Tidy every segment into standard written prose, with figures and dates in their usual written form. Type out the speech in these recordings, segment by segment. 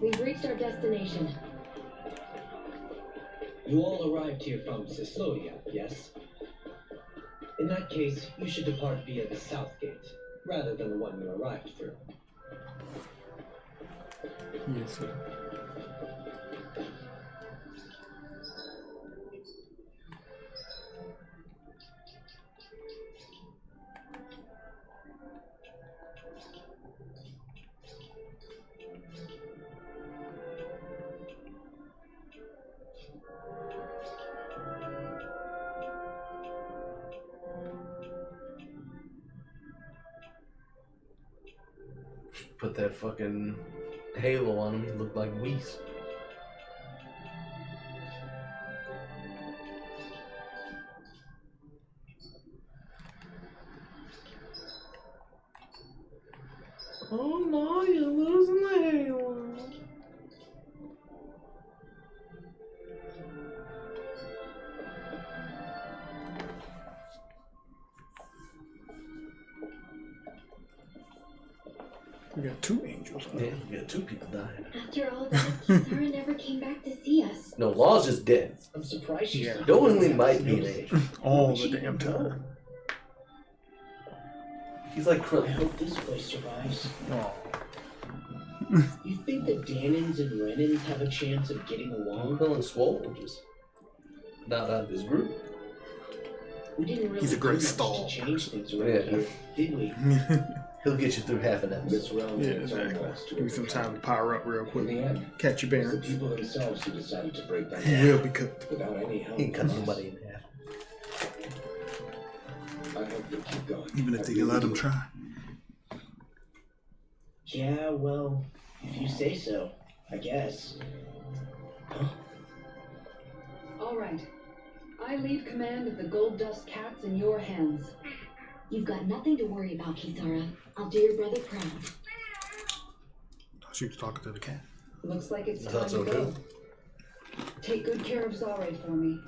We've reached our destination. You all arrived here from Cisloia, yes? In that case, you should depart via the south gate, rather than the one you arrived through. Yes, sir. Put that fucking halo on him, he looked like Whis. Oh no, you're losing the halo. We got two angels. Yeah, you got 2 people dying. After all that, Kisara never came back to see us. No, Law's just dead. I'm surprised she's Yeah. Knowingly might be an angel. All the damn time. He's like I Krillin. hope this place survives. Oh. You think the Danons and Renans have a chance of getting along? Krillin swole, just not out of his group. We didn't really He's a great do much stall to change things around Yeah. here, did we? He'll get you through half an episode. This realm Yeah, takes exactly. almost to Give me some time to power up real In quick. the end, Catch your it's the bearings. people themselves who decided to break down He will be cooked. without any help. He ain't cut from us. nobody in half. I hope they keep going. Even if I they really let him do. try. Yeah, well, if you say so, I guess. Huh? All right. I leave command of the Gold Dust Cats in your hands. You've got nothing to worry about, Kisara. I'll do your brother proud. She was talking to the cat. Looks like it's I time thought so, to go. too. Take good care of Zare for me.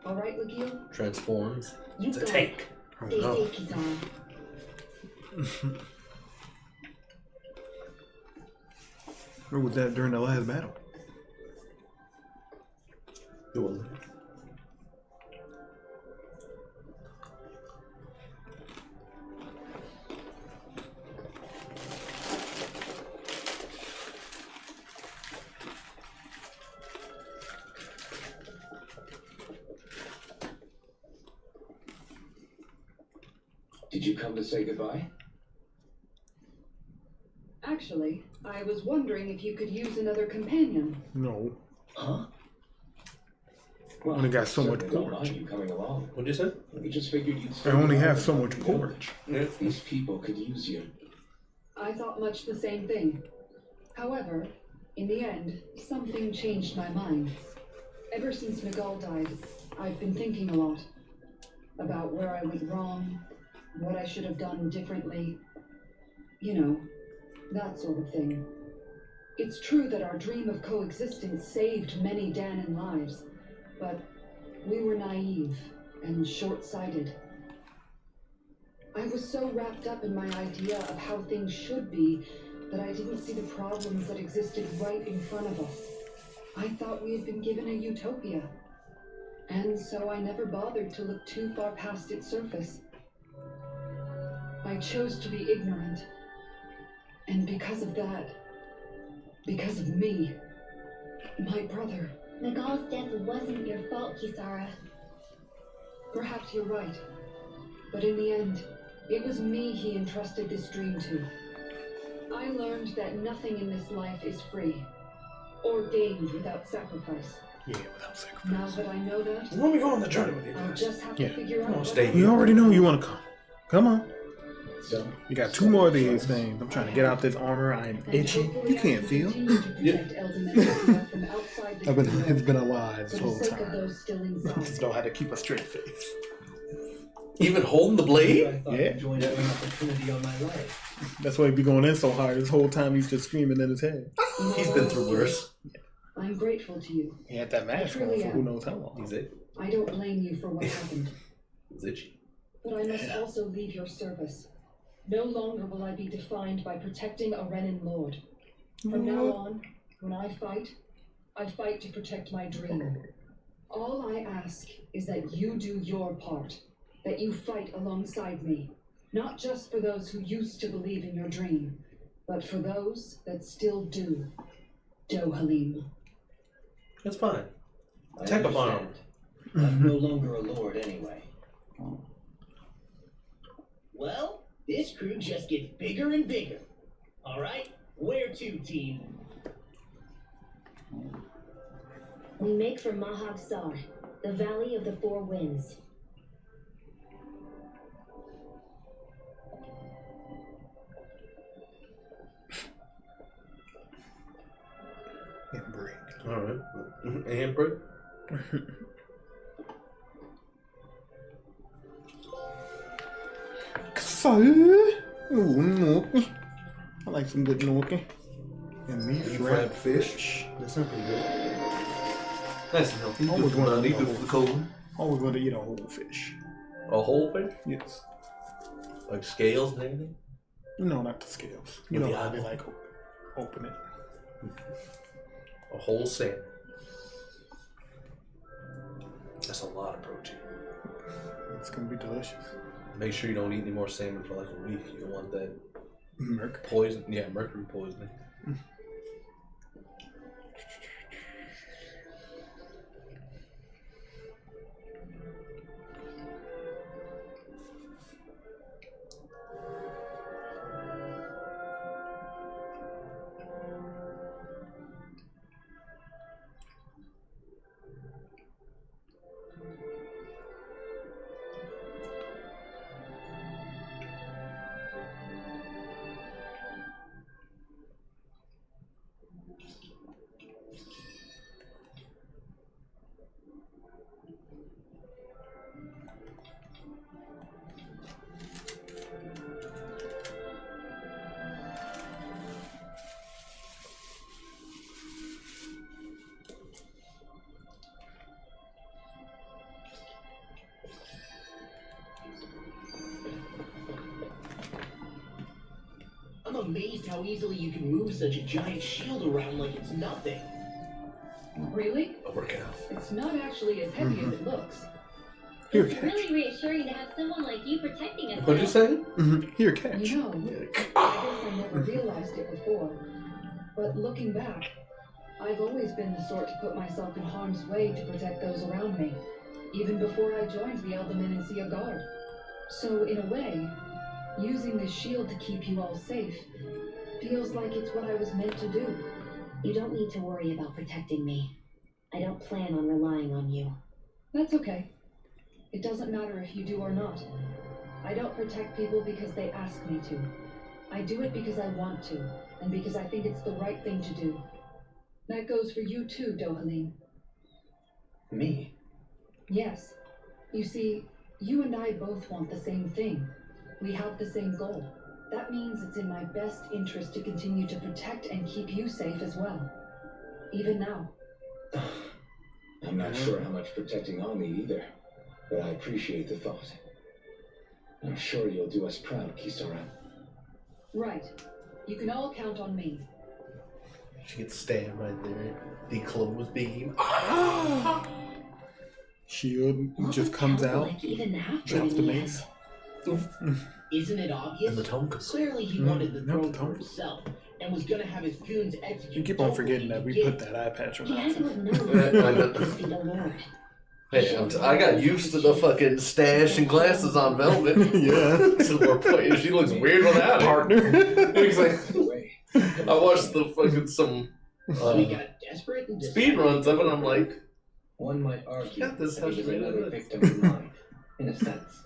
All right, Legio? Transforms. You It's a got it. tank. Oh, Stay no. safe, Kisara. Where was that during the last battle? Doing Did you come to say goodbye? Actually, I was wondering if you could use another companion. No. Huh? Only got so much certainly don't porridge. mind you coming along. What'd you say? We just figured you'd I stay only around have and so help much the porridge. Yeah. These people could use you. I thought much the same thing. However, in the end, something changed my mind. Ever since Nagal died, I've been thinking a lot about where I went wrong, what I should have done differently. You know, that sort of thing. It's true that our dream of coexistence saved many Danon lives, but we were naive and short-sighted. I was so wrapped up in my idea of how things should be that I didn't see the problems that existed right in front of us. I thought we had been given a utopia, and so I never bothered to look too far past its surface. I chose to be ignorant, and because of that, because of me, my brother. Nagal's death wasn't your fault, Kisara. Perhaps you're right, but in the end, it was me he entrusted this dream to. I learned that nothing in this life is free, or gained without sacrifice. Yeah, without sacrifice. Now that I know that, Let me go on the journey with you I'll guys. just have Yeah. to figure Come out on, what stay I- You already know you want to come. Come on. So, You got 2 more of these things. I'm trying to get out this armor. I'm And itchy. hopefully You I can't can feel. continue to protect Eldon and Sophia from outside the It's been a lie this for the whole sake of time. those still Just inside. know how to keep a straight face. Even holding the I blade? thought Yeah. you joined every opportunity on my life. That's why he be going in so hard. This whole time he's just screaming in his head. He's been through worse. I'm grateful to you. He had that mask on Truly for am. who knows how long. He's it. I don't blame you for what happened, He's itchy. but I must also leave your service. No longer will I be defined by protecting a Renan lord. From now on, When I fight to protect my dream. All I ask is that you do your part, that you fight alongside me, not just for those who used to believe in your dream, but for those that still do. Dohalim. That's fine. I Take up on him. understand. I'm no longer a lord anyway. Well, this crew just gets bigger and bigger. Alright, where to, team? We make for Mahag Sar, the Valley of the Four Winds. And break. Alright. And break. So, ooh, gnocchi. I like some good gnocchi. And meat Deep wrapped fried fish. That sounds pretty good. Nice and healthy. Always Good for wanted body, to good know. for the colon. Always want to eat a whole fish. A whole fish? Yes. Like scales and everything? No, not the scales. You With know the how they eyeball. like open it. A whole salmon. That's a lot of protein. It's gonna be delicious. Make sure you don't eat any more salmon for like a week. You don't want that Merc. poison. Yeah, mercury poisoning. I'm amazed how easily you can move such a giant shield around like it's nothing. Really? A workout. It's not actually as heavy as it looks. Here, It's catch. really reassuring to have someone like you protecting us. What'd you now. say? Here, catch. You know, I guess I never realized it before. But looking back, I've always been the sort to put myself in harm's way to protect those around me, even before I joined the Elderman and Sea Guard. So in a way, using this shield to keep you all safe feels like it's what I was meant to do. You don't need to worry about protecting me. I don't plan on relying on you. That's okay. It doesn't matter if you do or not. I don't protect people because they ask me to. I do it because I want to, and because I think it's the right thing to do. That goes for you too, Dohalim. Me? Yes. You see, you and I both want the same thing. We have the same goal. That means it's in my best interest to continue to protect and keep you safe as well. Even now. I'm not sure how much protecting I'll need either, but I appreciate the thought. I'm sure you'll do us proud, Kisara. Right. You can all count on me. She gets stabbed right there. The closed beam. Shield What just was comes Alpha out, like even after drops the in end? base. Isn't it obvious? And the Tonkas. Clearly he wanted the not throne the for Tonkas. himself, and was gonna have his goons execute. You keep on Dohalim forgetting to that we get put it. that eye patch on He had to Alpha. have known Yeah, I know. to defeat a lord. Hey, I got used to the fucking stash and glasses on Velvet. Yeah. To her point, she looks weird without it. Partner. It's like, By the way, I watched the fucking some We got desperate and speed runs of it. I'm like, One might argue Got this, that how he was she another did it. victim of mine, in a sense.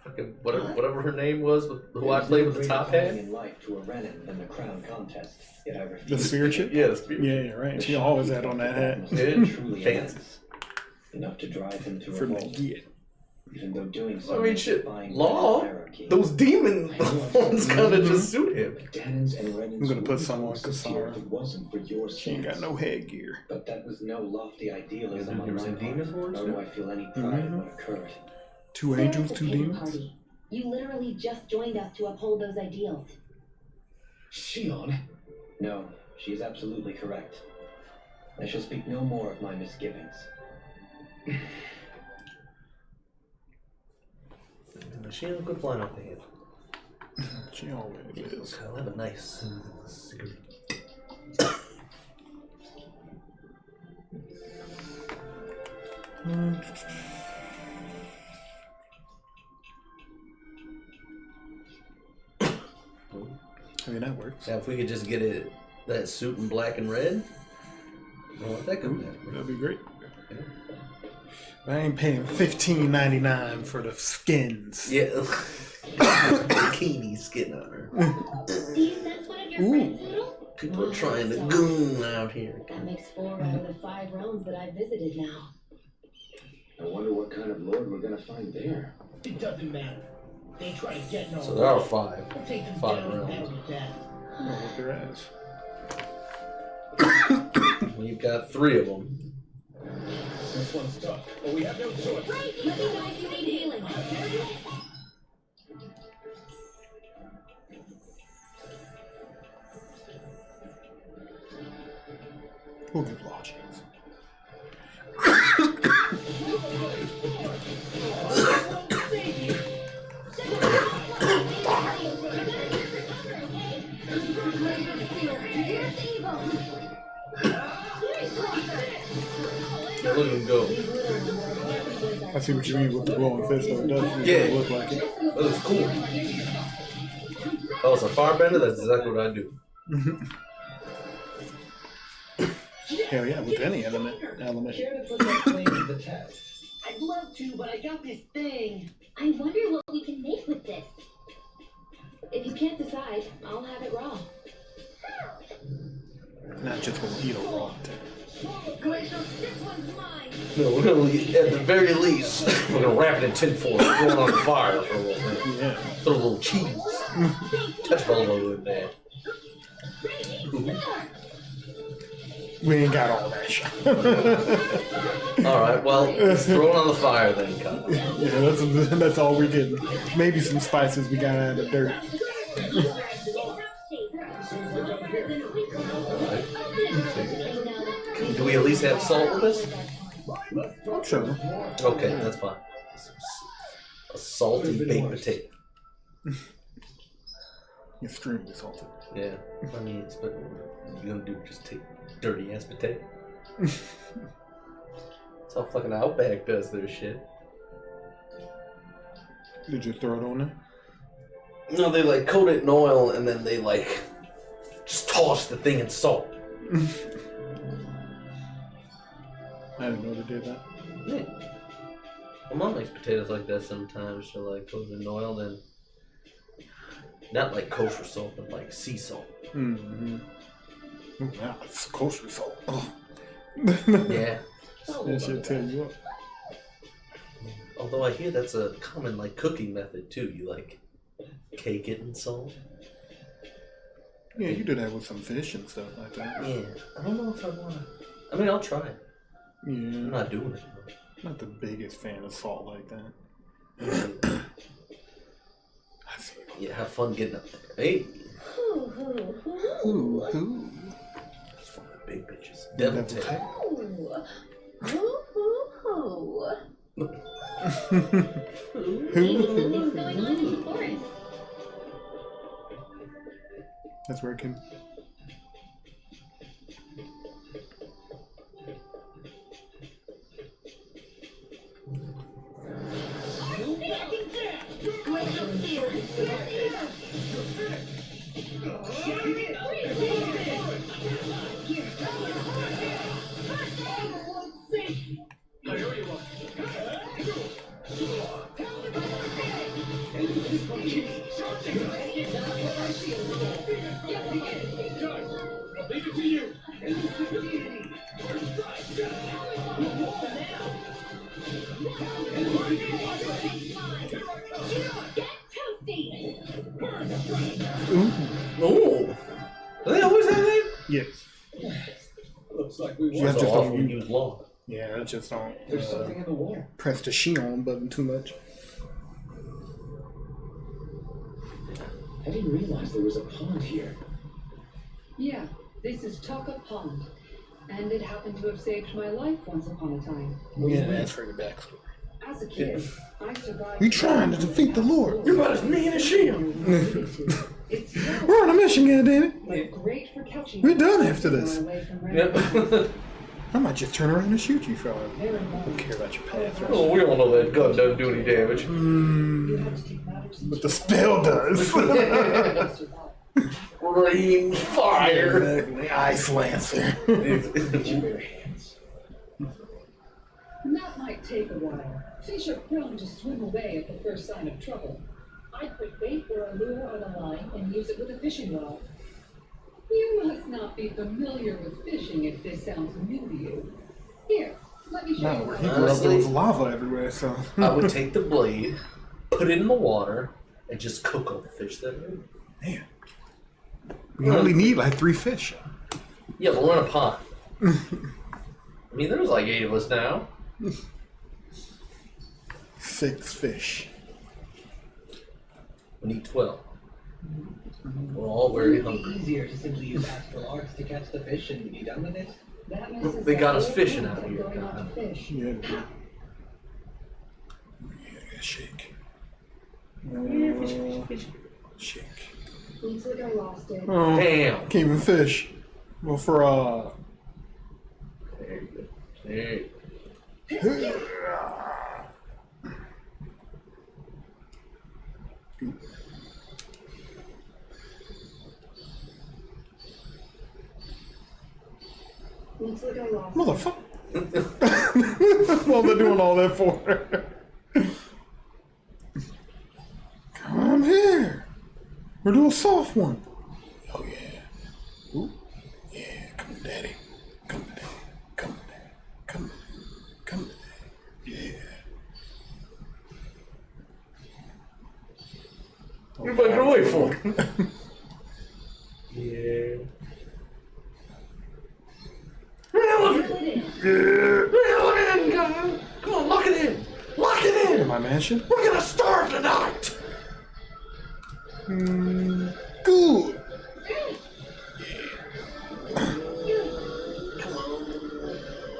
fucking whatever her name was, who There I was played no with the greater top calling hat. in life to a Renan than the crown contest, yet I The refuse. sphere chip? Yeah, the speed. Yeah, you're right. She always had on that hat. Yeah, Truly fancy. immense. Enough to drive him to From the revolt, get. even though doing so I mean, meant shit, defying Law, hierarchy. Those demon ones kind of just suit him. the Danans and Renans I'm gonna put would some on exist here Kisara. if it wasn't for your She ain't got stance. no headgear. But that was no lofty idealism Yeah, on there my was a part, demon horns, nor do yeah. I feel any pride in what occurred. Two Sarah's angels, a two pity demons. party. You literally just joined us to uphold those ideals. Shion, No, she is absolutely correct. I shall speak no more of my misgivings. She ain't good flying off the handle. She always is. I'll have a nice cigarette. I mean, that works. Now, if we could just get it, that suit in black and red, I want that come back. That'd be great. I ain't paying $15.99 for the skins. Yeah. Bikini skin on her. Do you sense one of your Ooh. friends, Noodle? People are trying to goon out here. That makes 4 out of the 5 realms that I've visited now. I wonder what kind of lord we're gonna find there. It doesn't matter. They try to get no. So there are 5. We'll take them 5 down and rounds. battle with that. Oh, look their ass. We've got 3 of them. This one's tough, but we have no choice. Let me know if you need healing. Who gives logics? Look at him go. I see what you mean with the glowing fist, though. It does Yeah. look like it. That was cool. If I was a firebender, that's exactly what I'd do. Hell yeah, with any element. Care to put that claim to the test? I'd love to, but I got this thing. I wonder what we can make with this. If you can't decide, I'll have it raw. Not just gonna eat a raw thing. Glacier, this one's mine. No, we're gonna, at the very least, we're gonna wrap it in tinfoil, throw it on fire for a little bit. Yeah. Throw a little cheese. Touch a little in there. We ain't got all that shit. Alright, well, let's throw it on the fire then, Kyle. Yeah, that's all we get. Maybe some spices we got out of the dirt. Do we at least have salt with this? I'm sure. Okay, that's fine. A salty baked potato. Extremely salted. Yeah, I mean, it's what you're gonna do, just take dirty ass potato. That's how fucking Outback does their shit. Did you throw it on there? No, they like coat it in oil and then they like just toss the thing in salt. I didn't know they did that. Yeah. My mom makes potatoes like that sometimes. She'll like coat it in oil, then not like kosher salt, but like sea salt. Mm-hmm. Ooh, wow, it's kosher salt. Oh. Yeah. That should tear you up. Although I hear that's a common like cooking method too. You like cake it in salt. Yeah, you do that with some fish and stuff like that. Yeah. I don't know if I wanna. I mean, I'll try it. I'm Yeah, not doing it. not the biggest fan of salt like that. I see. Yeah, have fun getting up there. Hey, Ooh, it's for the big bitches. Devil Devil tail. Maybe something's going on in the forest. That's working. Leave it to you. Oh, do they always have that? Yes. Looks like we Yeah, won. So just often don't we use law. Yeah, I just don't There's something in the water. press the Shion button too much. I didn't realize there was a pond here. Yeah, this is Taka Pond. And it happened to have saved my life once upon a time. Yeah, that's for the backstory. As a kid, I survived. We trying to defeat the Lord. You're about as mean as she am. It's We're on a mission, goddammit. but great for catching. We're done after this. Away from Yep. I might just turn around and shoot you, fella. Very I don't care about your past. Oh, we all know that gun doesn't do any damage. You have to take matters into But the spell does. Rain fire. Exactly. Ice Lancer. Get your bare hands. That might take a while. Fish are prone to swim away at the first sign of trouble. I'd put bait or a lure on a line and use it with a fishing rod. You must not be familiar with fishing if this sounds new to you. Here, let me show No, you. where he grew up, there was lava everywhere, so. I would take the blade, put it in the water, and just cook all the fish that way. Man. We only need like 3 fish. Yeah, but we're in a pond. I mean, there's like 8 of us now. 6 fish. We need 12. We're all very Wouldn't it be hungry. easier to simply use astral arts to catch the fish and be done with it? That messes They got up us the fishing point out of here, going out to God. fish. Yeah. Yeah, shake. Shake. Looks like I lost it. Oh, Damn. can't even fish. Well, for There you go. There you Looks like I lost it. motherfucker. What they're doing all that for? Come here. We're doing a soft one. Oh yeah. Ooh. Yeah. Come on, daddy. Come on, daddy. Come on, daddy. Come on. Come on, daddy. Yeah. You're backing away for it. Yeah. Reel it Reel it in. in, guys. Come on, lock it in. Lock it in. My mansion. We're gonna starve tonight. Good.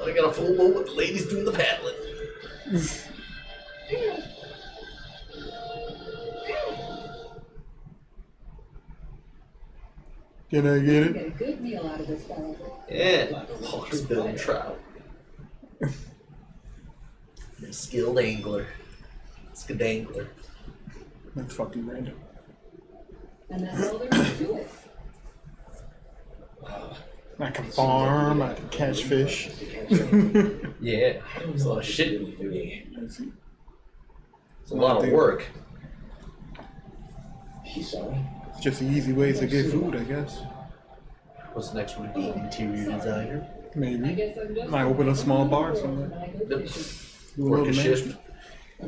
I got a full boat with the ladies doing the paddling. Can I get it? Get a good meal out of this fellow. Yeah, hawks billing trout. A skilled angler. Skadangler. That's fucking random. And that's all there is to it. I can farm. I can catch fish. Yeah, I don't it's a know lot of if shit. it's really for me. It's a lot of work. You sorry? It's just an easy way to get food, I guess. What's next week? Interior designer. I Maybe. guess I'm just Might open a small bar somewhere. when I go fishing. Do a Work little a mansion. shift.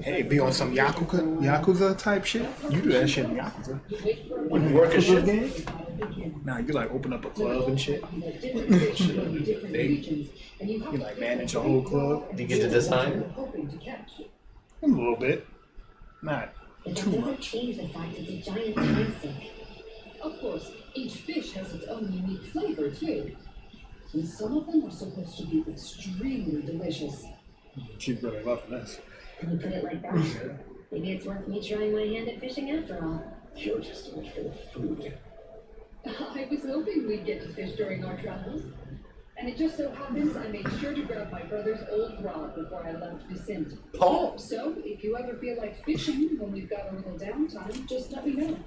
Hey, be on some Yakuza type shit. You do that shit in Yakuza. Wait for a When you minute. work a shift. How to begin. Nah, you like open up a club and shit. Different fish in different regions, and you have You to like pick manage the a whole bait club? and Do you get to choose what design? you're hoping to catch. A little bit. Not But too that doesn't much. change the fact it's a giant time sink. Of course, each fish has its own unique flavor too. And some of them are supposed to be extremely delicious. She's really loving this. When you put it like that, maybe it's worth me trying my hand at fishing after all. You're just in it for the food. I was hoping we'd get to fish during our travels. And it just so happens I made sure to grab my brother's old rod before I left Vicente. Paul. So, if you ever feel like fishing when we've got a little downtime, just let me know.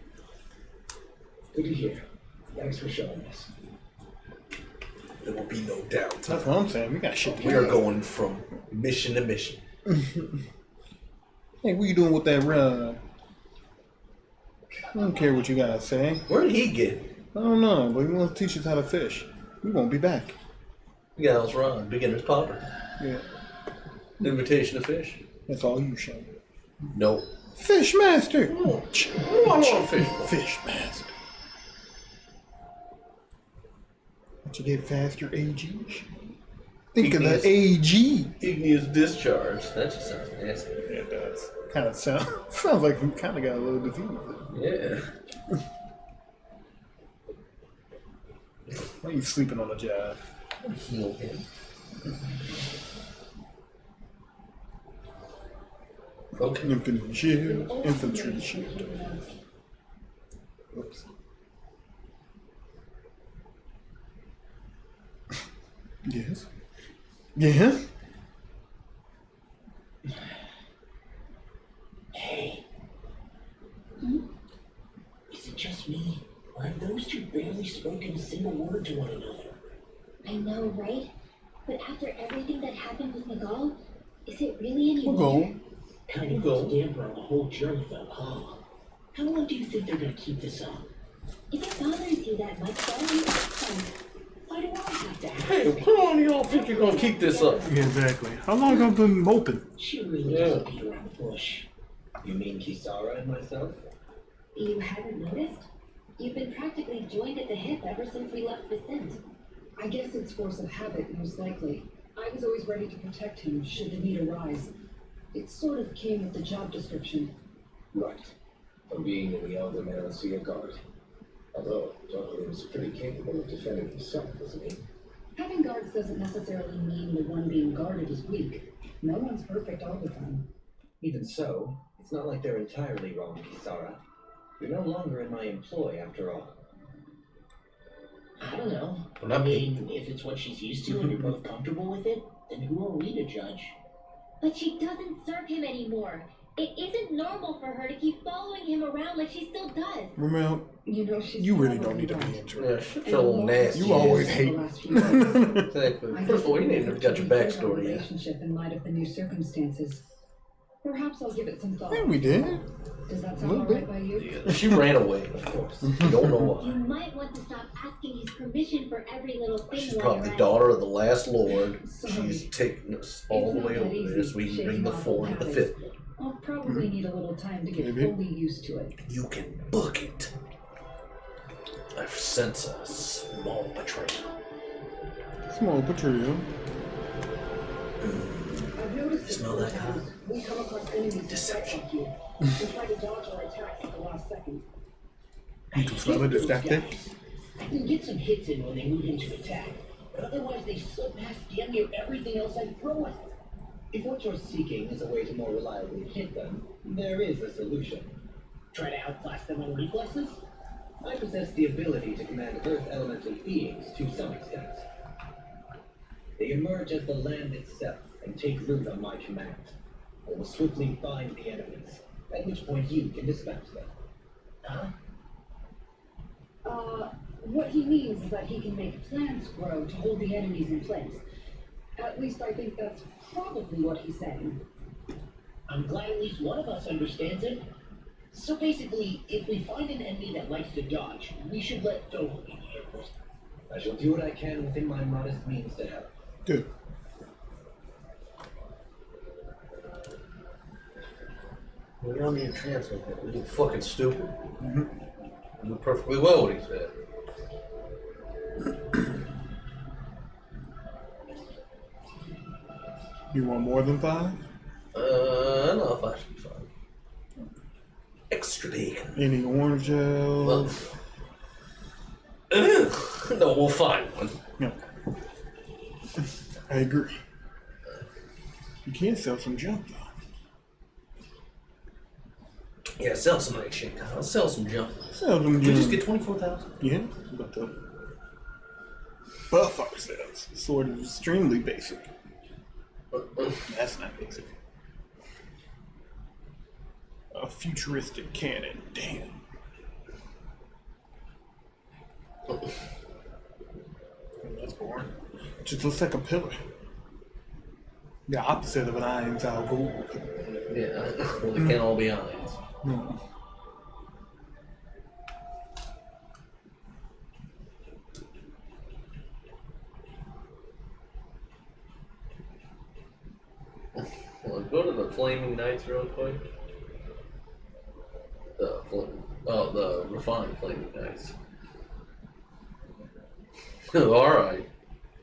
Good to hear. Thanks for showing us. There will be no That's downtime. what I'm saying. We got shit to We do. are going from mission to mission. Hey, what you doing with that rod? I don't care what you guys say. Where did he get it? I don't know, but we want to teach us how to fish. We won't be back. Yeah, that was wrong. Beginner's popper. Yeah, Invitation to fish. that's all you show. Nope. Fish master. What do I want to fish for? Fish master. Don't you get faster AGs? Think of the AG. Igneous discharge. That just sounds nasty. Yeah, it does. Kind of sounds like we kind of got a little disease. Yeah. Why are you sleeping on the job? Heal him. Okay. Infantry shield. Infantry shield. Oops. Yes. Yeah. Hey. Is it just me? Or have those two barely spoken a single word to one another? I know, right? But after everything that happened with Nagal, is it really any We'll wonder? go. Kind of puts a damper on the whole journey though, huh? How long do you think they're gonna keep this up? If it bothers you that much, then Why do I have to ask? Hey, how long do y'all think you're gonna keep this up? Yeah, exactly. How long have I been moping? She really Yeah. doesn't beat around the bush. You mean Kisara and myself? you hadn't noticed? You've been practically joined at the hip ever since we left Vicent. I guess it's force of habit, most likely. I was always ready to protect him should the need arise. It sort of came with the job description. Right. From being in the Elder Menancia Guard. Although, Donolin's pretty capable of defending himself, isn't he? Having guards doesn't necessarily mean the one being guarded is weak. No one's perfect all the time. Even so, it's not like they're entirely wrong, Kisara. You're no longer in my employ, after all. I don't know. Well, not I mean, if it's what she's used to and you're both comfortable with it, then who are we to judge? But she doesn't serve him anymore. It isn't normal for her to keep following him around like she still does. Ramel, You know, she's you really probably don't need to be right. into Yeah, it. shit's a little nasty. You always The hate. last few days. Exactly. I First of all, you guess ain't even it's got your to rethink our backstory yet. relationship in light of the new circumstances. Perhaps I'll give it some thought. Yeah, we did. Does that A sound little alright by you? She ran away. Of course. You don't know You why. might want to stop asking his permission for every little thing She's while probably you're the at daughter of the last lord. Sorry. She's taking us all the way over there so we can bring the four to the fifth one. I'll probably need a little time to get Maybe. fully used to it. You can book it. I sense a small betrayal. Small betrayal. I've noticed Smell that hot? we come across enemies Deception. like you. We try to dodge our attacks at the last second. You can smell it if that's it. I can get some hits in when they move into attack, but otherwise they slip past damn near everything else I throw at them. If what you're seeking is a way to more reliably hit them, there is a solution. Try to outclass them on reflexes? I possess the ability to command Earth elemental beings to some extent. They emerge as the land itself and take root on my command. I will swiftly bind the enemies, at which point you can dispatch them. Huh? What he means is that he can make plants grow to hold the enemies in place. At least I think that's probably what he's saying. I'm glad at least one of us understands it. So basically, if we find an enemy that likes to dodge, we should let Donovan handle it. I shall do what I can within my modest means to help. Good. We don't need to translate that. We're fucking stupid. You knew perfectly well what he said. You want more than 5? No, 5 should be fine. Extra bacon. Any orange Well, gels? no, we'll find one. No. I agree. You can sell some junk though. Yeah, sell some nice shit, Kyle. Sell some junk. Sell some Did we just junk. get 24,000? Yeah, but the buff ourselves. Sort of extremely basic. That's not basic. A futuristic cannon. Damn. That's boring. Just looks like a pillar. The opposite of an iron's out gold. Yeah, well, they can't all be irons. No. Well, go to the Flaming Knights real quick. The refined Flaming Knights. Alright.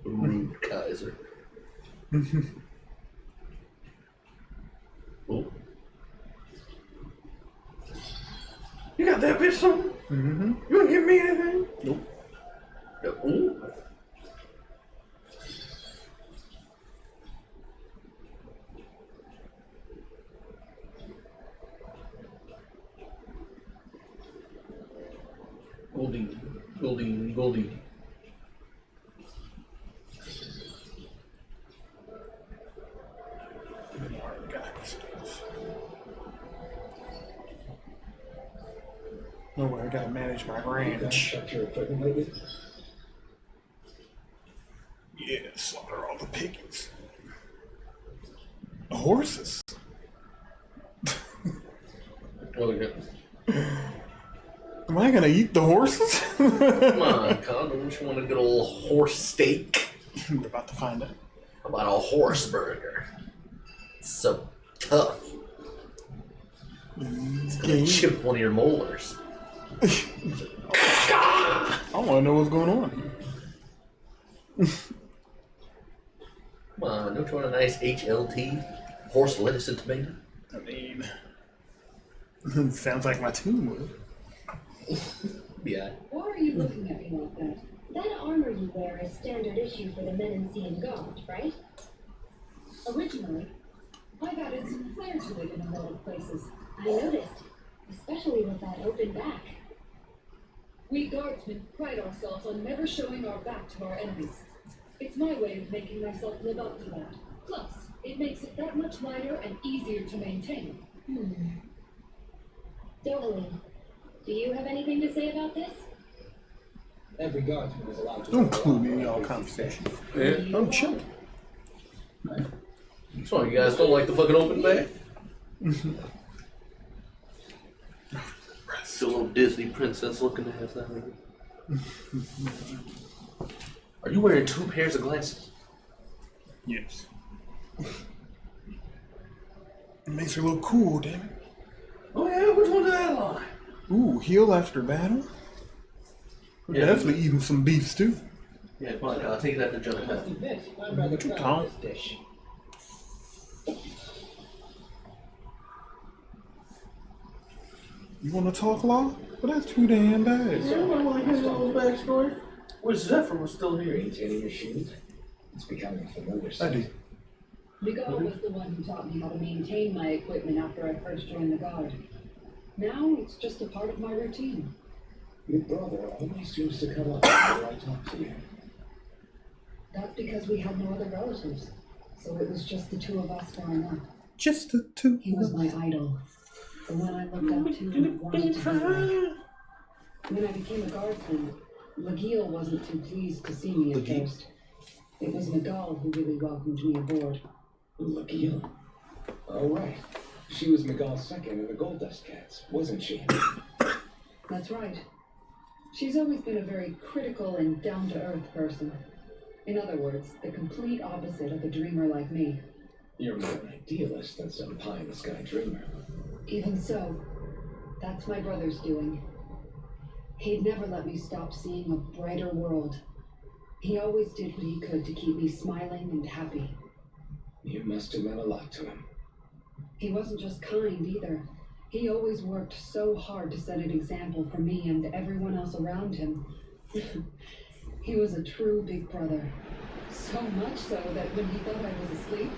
Rude Kaiser. Ooh. You got that bitch something? Mm-hmm. You wanna give me anything? Nope. Ooh. Goldie. No way, I gotta manage my ranch. Check your equipment lately? Yeah, slaughter all the piggies. The horses. Really good. Am I gonna eat the horses? Come on, Con, don't you want a good old horse steak? We're about to find out. How about a horse burger? It's so tough. It's gonna chip one of your molars. I wanna know what's going on here. Come on, don't you want a nice HLT? Horse lettuce and tomato? I mean, sounds like my tune would. Yeah. Why are you looking at me like that? That armor you wear is standard issue for the Menency and God, right? Originally, I've added some flair to it in a lot of places. I noticed, especially with that open back. We guardsmen pride ourselves on never showing our back to our enemies. It's my way of making myself live up to that. Plus, it makes it that much lighter and easier to maintain. Dohaline, do you have anything to say about this? Every guardsman is allowed to. Don't include me in y'all conversation. Yeah. I'm chilling. So you guys don't like the fucking open bag? The little Disney princess looking ass that way. Are you wearing 2 pairs of glasses? Yes. It makes her look cool, damn it. Oh yeah, which one's that line? Ooh, heal after battle? We're Yeah. definitely eating some beef stew. Yeah, come on, I'll take that to I Jonathan. must admit, I'm rather proud Tom. of this dish. You wanna talk law? But that's too damn bad. I want to hear your little backstory. Where's Zephyr was still here? Maintaining your shield? It's becoming a familiar I sight. do. Miguel was the one who taught me how to maintain my equipment after I first joined the Guard. Now it's just a part of my routine. Your brother always seems to come up whenever I talk to you. That's because we had no other relatives. So it was just the two of us growing up. Just the two. He was my idol. The one I looked up to and wanted to be like. When I became a guardsman, Lagiel wasn't too pleased to see me at first. It was Miguel who really welcomed me aboard. Lagiel. Oh, right. She was Miguel's second in the Gold Dust Cats, wasn't she? That's right. She's always been a very critical and down-to-earth person. In other words, the complete opposite of a dreamer like me. You're more an idealist than some pie-in-the-sky dreamer. Even so, that's my brother's doing. He'd never let me stop seeing a brighter world. He always did what he could to keep me smiling and happy. You must have meant a lot to him. He wasn't just kind either. He always worked so hard to set an example for me and everyone else around him. He was a true big brother. So much so that when he thought I was asleep,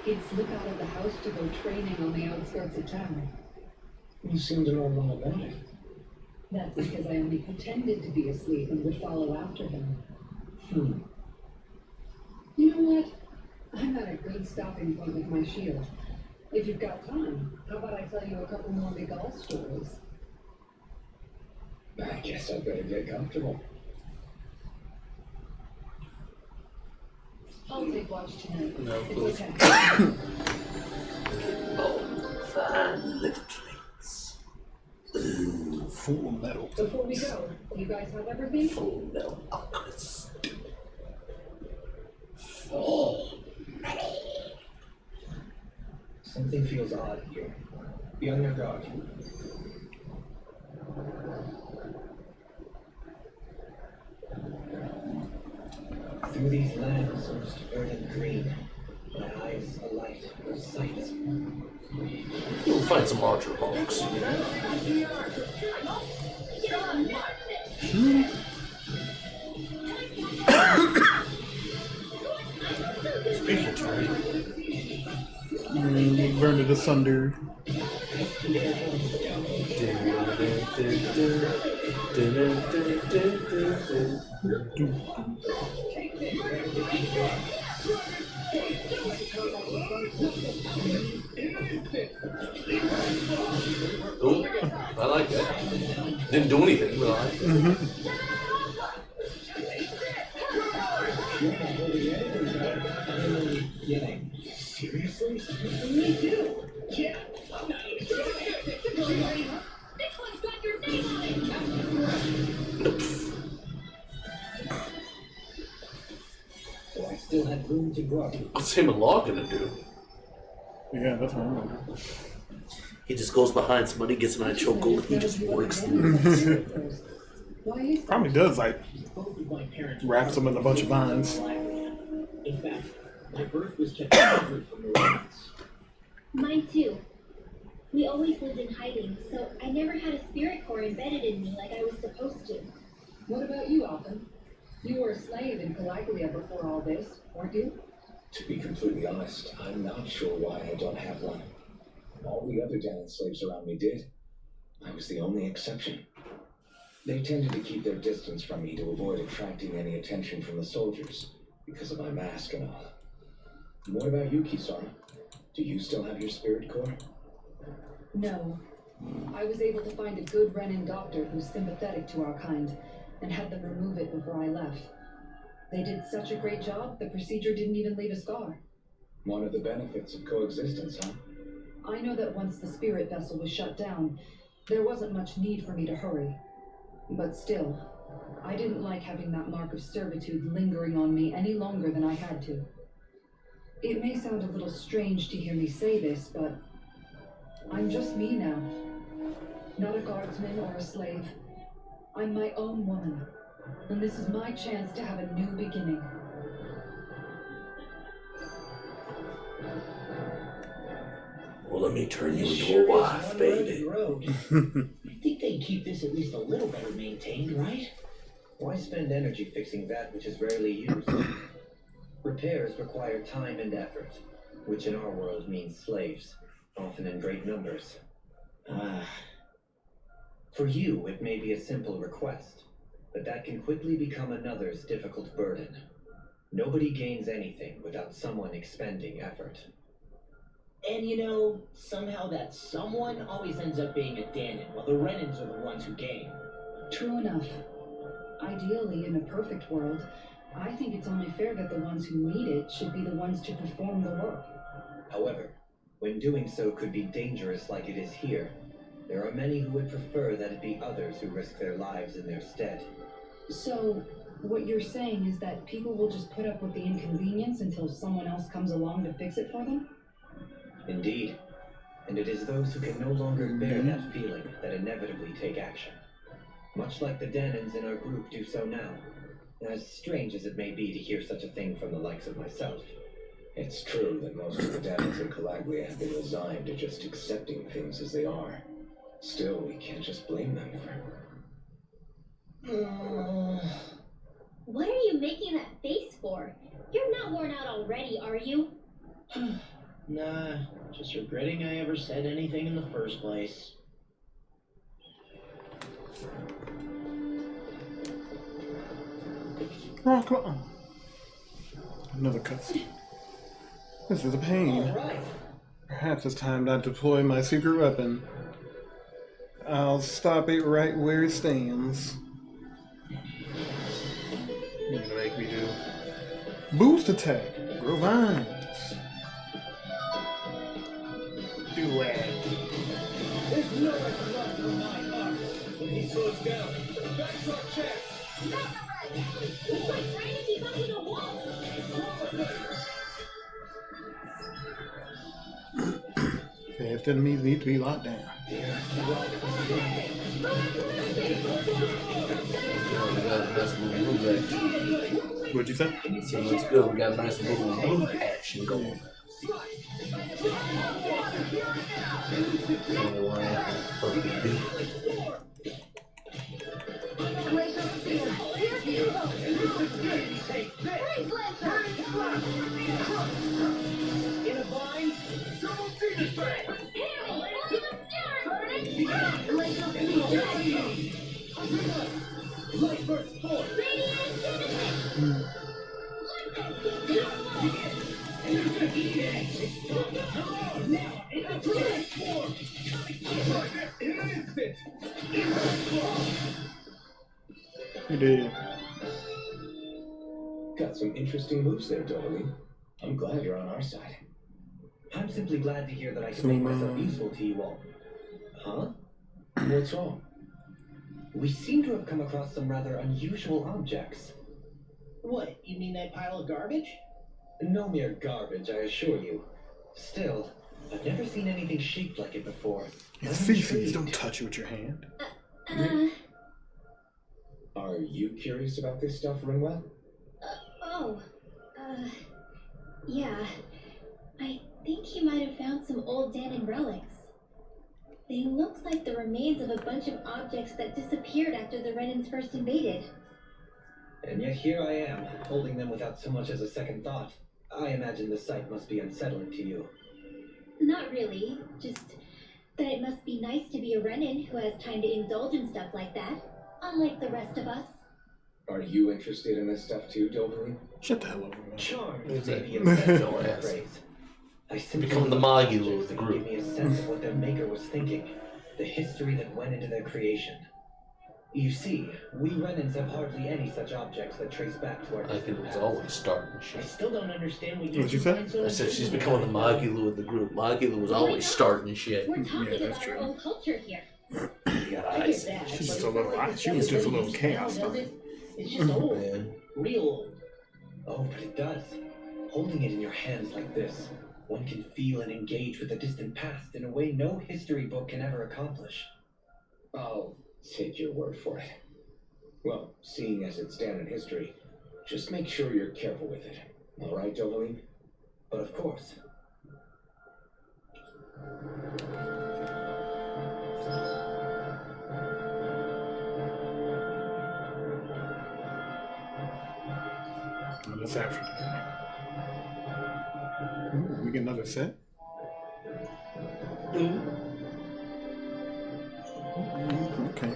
he'd slip out of the house to go training on the outskirts of town. You seem to know a lot about it. That's because I only pretended to be asleep and would follow after him. You know what? I'm at a good stopping point with my shield. If you've got time, how about I tell you a couple more Miguel stories? I guess I'd better get comfortable. I'll take watch tonight. No, It's please. okay. Oh, fine little treats. Full metal. Before we go, do you guys have everything? Full metal alchemist. Something feels odd here. Be on your guard. Through these lands most verdant green, my eyes alight for sight. You'll find some larger hawks. Burn it asunder. Ooh, I like that. Didn't do anything, but I like it. Kidding. Seriously? Me too. Yeah. I'm not even sure. This one's got your name on it! So I still had room to grow. What's him and Law gonna do? Yeah, that's what I'm gonna do. He just goes behind somebody, gets an eye chokehold, and he just works through. Why is that? Probably does, like, Both of my parents wraps them in a bunch of vines. In fact, my birth was kept secret from the Romans. Mine too. We always lived in hiding, so I never had a spirit core embedded in me like I was supposed to. What about you, Alvin? You were a slave in Calaglia before all this, weren't you? To be completely honest, I'm not sure why I don't have one. All the other Danon slaves around me did. I was the only exception. They tended to keep their distance from me to avoid attracting any attention from the soldiers, because of my mask and all. And what about you, Kisara? Do you still have your spirit core? No. I was able to find a good Renin doctor who's sympathetic to our kind, and had them remove it before I left. They did such a great job, the procedure didn't even leave a scar. One of the benefits of coexistence, huh? I know that once the spirit vessel was shut down, there wasn't much need for me to hurry. But still, I didn't like having that mark of servitude lingering on me any longer than I had to. It may sound a little strange to hear me say this, but I'm just me now. Not a guardsman or a slave. I'm my own woman, and this is my chance to have a new beginning. Well, let me turn you This into sure a is wife, one baby. rugged road. I think they'd keep this at least a little better maintained, right? Why spend energy fixing that which is rarely used? Repairs require time and effort, which in our world means slaves, often in great numbers. For you, it may be a simple request, but that can quickly become another's difficult burden. Nobody gains anything without someone expending effort. And you know, somehow that someone always ends up being a Danon, while the Renans are the ones who gain. True enough. Ideally, in a perfect world, I think it's only fair that the ones who need it should be the ones to perform the work. However, when doing so could be dangerous like it is here, there are many who would prefer that it be others who risk their lives in their stead. So, what you're saying is that people will just put up with the inconvenience until someone else comes along to fix it for them? Indeed. And it is those who can no longer bear that feeling that inevitably take action. Much like the Danons in our group do so now. As strange as it may be to hear such a thing from the likes of myself. It's true that most of the Danons in Calaglia have been resigned to just accepting things as they are. Still, we can't just blame them for... What are you making that face for? You're not worn out already, are you? Nah, just regretting I ever said anything in the first place. Oh, come on. Another cutscene. This is a pain. Alright. Perhaps it's time to deploy my secret weapon. I'll stop it right where it stands. You're gonna make me do boost attack. Grow vines. Do it. There's no way to run from my arm. When he slows down, backdrop check. It's like trying to keep up with a wall. Fast enemies need to be locked down. You got a nice little move action. What'd you say? So let's go. We got a nice little move action going. In a vine, double demon strike. Light You did. Got some interesting moves there, Dovaline. I'm glad you're on our side. I'm simply glad to hear that I can So, make myself useful to you all. Huh? What's wrong? We seem to have come across some rather unusual objects. What, you mean that pile of garbage? No mere garbage, I assure you. Still, I've never seen anything shaped like it before. It's I'm feces. intrigued. Don't touch it with your hand. Are you curious about this stuff, Rinwell? Yeah. I think you might have found some old Danon relics. They look like the remains of a bunch of objects that disappeared after the Renans first invaded. And yet here I am, holding them without so much as a second thought. I imagine the sight must be unsettling to you. Not really, just that it must be nice to be a Renan who has time to indulge in stuff like that, unlike the rest of us. Are you interested in this stuff too, Dovaline? Shut the hell up, man. Charmed Who's may that? be a better Your ass. phrase. I simply Become the love Magulu objects of the that group. Give me a sense of what their maker was thinking, the history that went into their creation. You see, we Renans have hardly any such objects that trace back to our I think distant it was past. always starting I shit. still don't understand what What'd you say? find so I said she's interesting becoming the about it. Magilu of the group. Magilu was always starting shit. We're talking Yeah, that's about our true. own culture here. You got I get eyes. that, She's but just it's a little- not like she was just a little it's chaos now, does thing. it? It's just old. Man. Real old. Oh, but it does. Holding it in your hands like this, one can feel and engage with the distant past in a way no history book can ever accomplish. I'll take your word for it. Well, seeing as it's down in history, just make sure you're careful with it. All right, Dovaline? But of course, Oh, that's after that. Ooh, we get another set. Okay.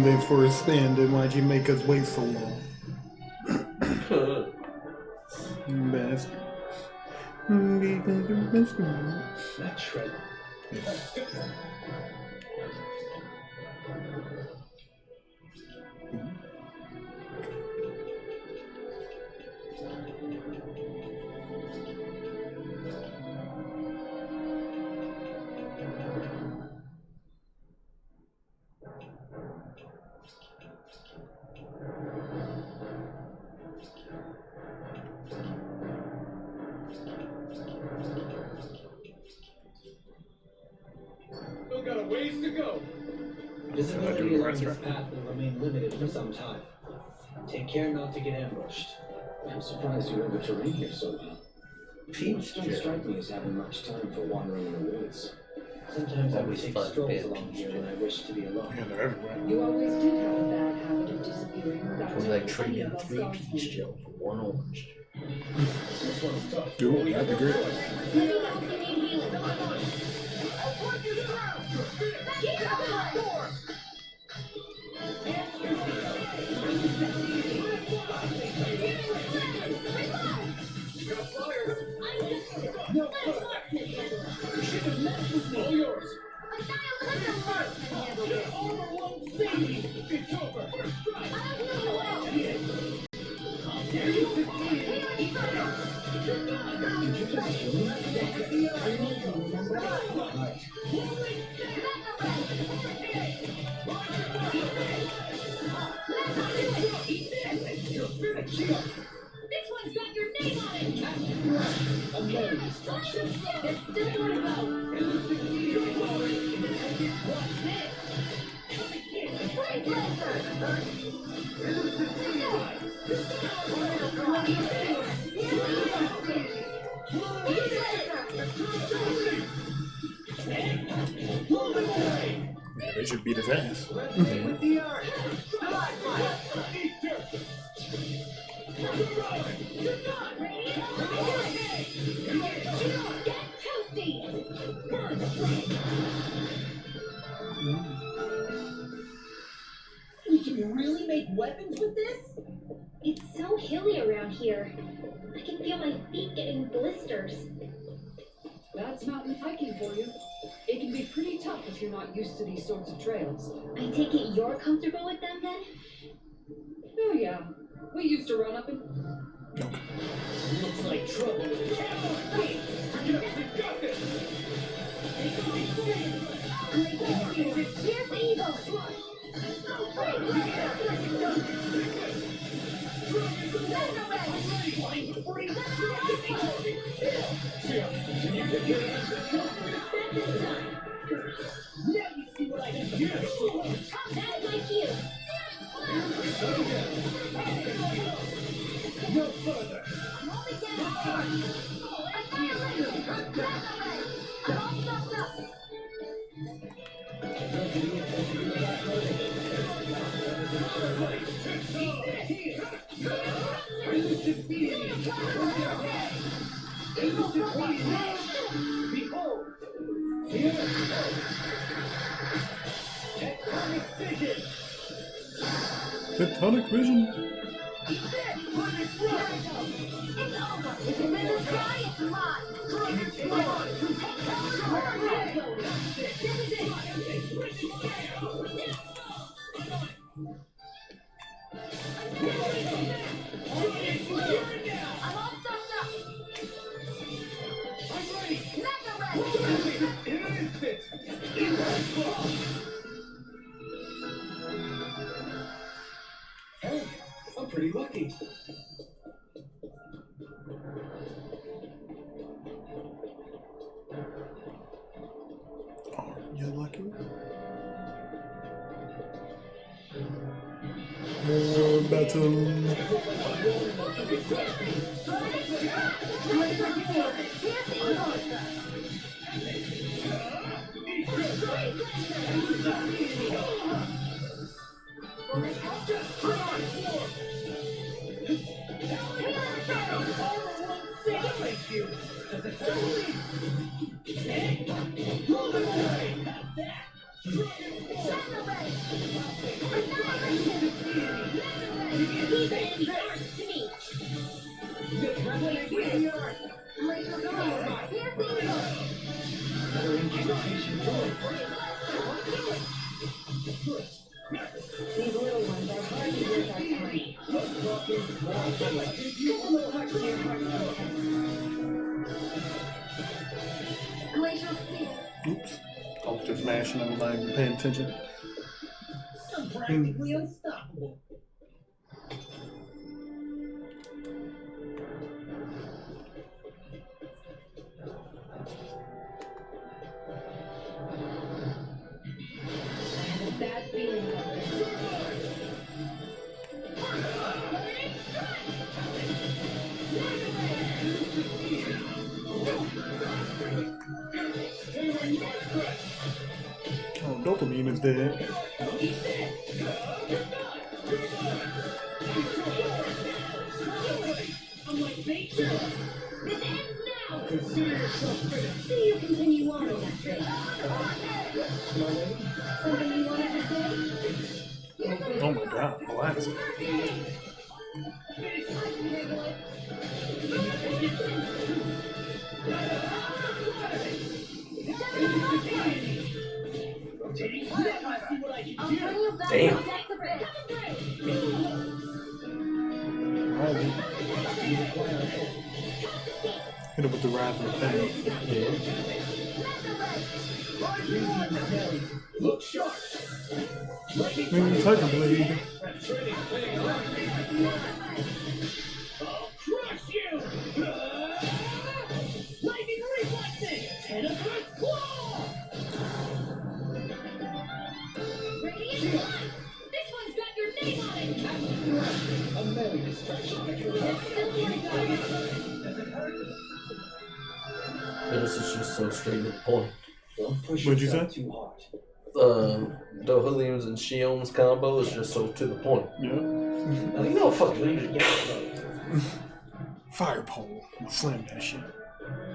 Thanks for his stand. Then why'd you make us wait so long? Bastard. that shred. Still got a ways to go. Visibility along this path will remain limited for some time. Take care not to get ambushed. I'm surprised you know the terrain here so well. Peach don't strike me as having much time for wandering in the woods. Sometimes I would Always take fun strolls being along here when I wish to be alone. Yeah, they're everywhere. You always did have a bad habit of disappearing without We telling like any trading of us 3 guardsmen. peach gel for 1 orange. This one's tough. Ooh, that'd be great. Let me know if you need healing. All yours. Armor won't save me. It's over. First strike. This one's got your name on it. There's still more to go. What's this? Freeze laser. Yeah, they should beat his ass. Get toasty. We can really make weapons with this? It's hilly around here. I can feel my feet getting blisters. That's mountain hiking for you. It can be pretty tough if you're not used to these sorts of trails. I take it you're comfortable with them then? Oh yeah, we used to run up and... Looks like trouble. Wait, we got this. Here's the eagle! Now you see what I can do. That is my cue! No further. Behold, here tectonic vision. Tectonic vision. Hey, I'm pretty lucky. Are you lucky? More battle. These little ones are hardly worth our time. Glacial sphere. Oops. I was just mashing. I was not even paying attention. I'm practically unstoppable. Bad feeling about this. Oh, dopamine is dead. This ends now! See you continue on in that thing. Something you wanted to say? Oh my god, relax. I'll bring you back Damn. to back to break. Alright. Hit it with the wrath of the thing. Look sharp. Maybe Tiger Blade. I'll crush you. Lightning reflexes. Tenebris claw. Radiant One! This one's got your name on it! A merry distraction. That's still pretty good. Does it hurt? This is just so straight to the point. Don't push What'd you yourself say? too hard. Dohelium's and Shioms combo is just so to the point. Yeah. Like, no, fuck it, leave it. Fire pole. I'll slam that shit.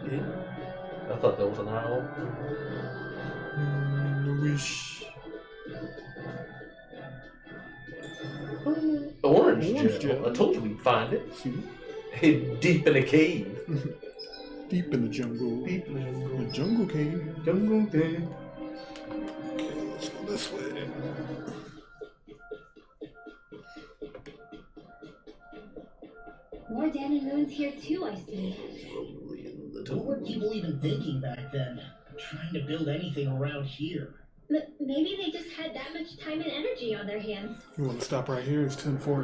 Yeah. I thought that was an owl. Wish. Orange. Orange gel. gel. I told you we'd find it. See? Deep in a cave. Deep in the jungle. Deep in the jungle. The jungle cave. Jungle cave. Okay, let's go this way. More Dan and Moons here too, I see. Rolling the What were tumble. people even thinking back then? Trying to build anything around here. Maybe they just had that much time and energy on their hands. You want to stop right here? It's 10:40.